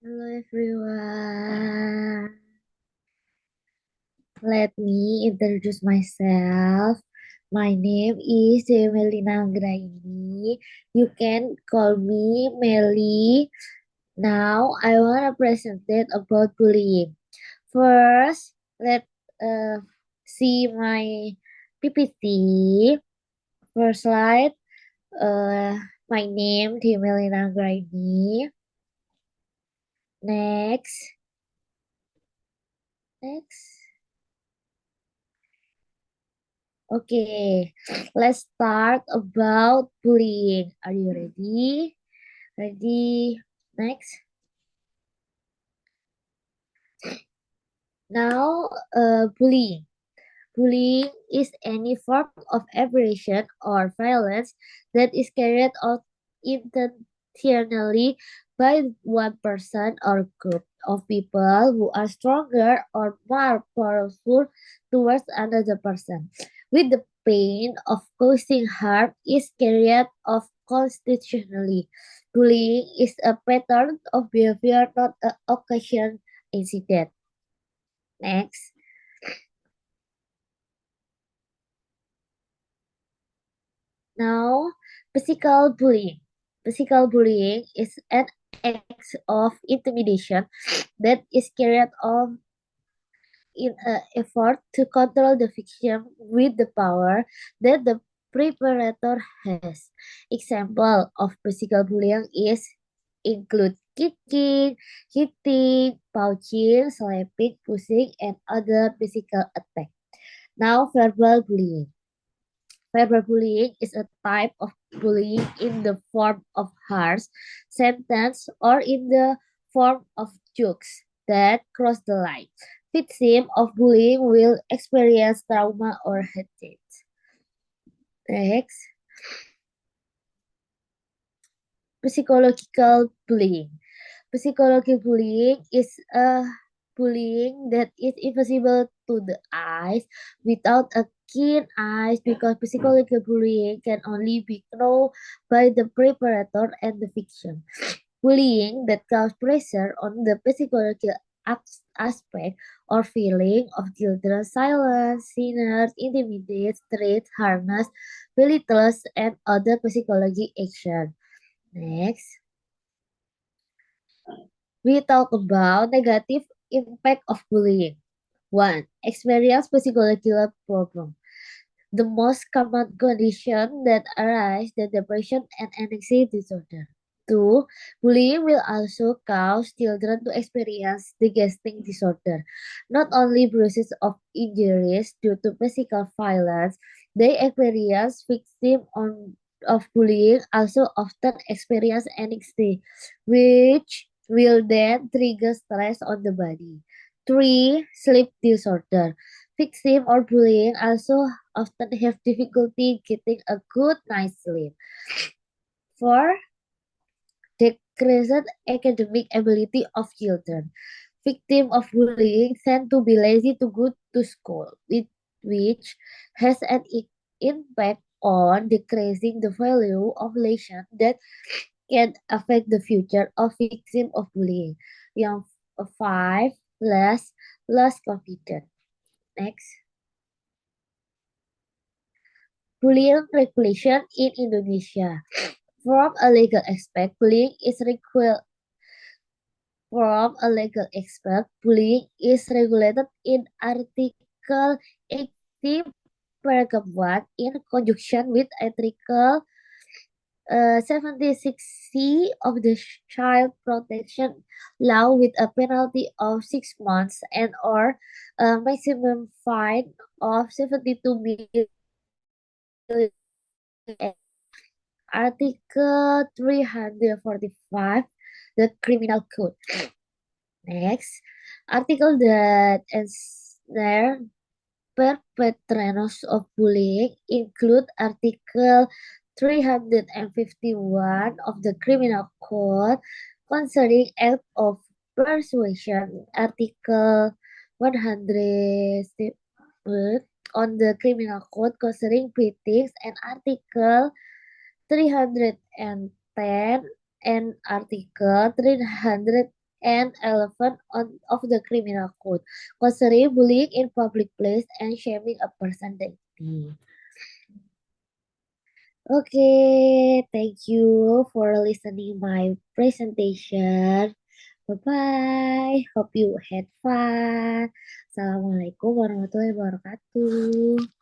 Hello everyone. Let me introduce myself. My name is Melina Anggraini. You can call me Meli. Now I want to present it about bullying. First, let's see my PPT. First slide. Uh, my name is Melina Anggraini. Next. Next. Okay, let's start about bullying. Are you ready? Ready? Next. Now, bullying. Bullying is any form of aberration or violence that is carried out intentionally by one person or group of people who are stronger or more powerful towards another person, with the pain of causing harm is carried out constitutionally. Bullying is a pattern of behavior, not an occasion incident. Next. Now, physical bullying. Physical bullying is an act of intimidation that is carried out in an effort to control the victim with the power that the perpetrator has. Example of physical bullying is include kicking, hitting, punching, slapping, pushing, and other physical attack. Now, verbal bullying. Cyberbullying is a type of bullying in the form of harsh sentence or in the form of jokes that cross the line. Victim of bullying will experience trauma or hatred. Next, psychological bullying. Psychological bullying is a bullying that is invisible to the eyes without a keen eyes because psychological bullying can only be known by the perpetrator and the victim. Bullying that causes pressure on the psychological aspect or feeling of children, silence, sinners, intimidate, threat, harness, belittles, and other psychology action. Next. We talk about negative impact of bullying. One, experience psychological problem. The most common condition that arise the depression and anxiety disorder. Two, bullying will also cause children to experience digesting disorder. Not only bruises of injuries due to physical violence, they experience of bullying also often experience anxiety, which will then trigger stress on the body. Three, sleep disorder. Victim or bullying also often have difficulty getting a good night's sleep. Four, decreased academic ability of children. Victims of bullying tend to be lazy to go to school, which has an impact on decreasing the value of lesson that can affect the future of victim of bullying. Yang five, less confident. Next, bullying regulation in Indonesia. From a legal aspect, bullying is regulated in Article 80 Paragraph 1 in conjunction with Article 76C of the Child Protection Law with a penalty of 6 months and or a maximum fine of 72 million. Article 345, the Criminal Code. Next, article that ensnare perpetrators of bullying include Article 351 of the Criminal Code concerning act of persuasion, Article 100 on the Criminal Code concerning beatings, and Article 310 and Article and 11 of the Criminal Code, considering bullying in public place and shaming a person daily. Okay, thank you for listening my presentation. Bye bye. Hope you had fun. Assalamualaikum warahmatullahi wabarakatuh.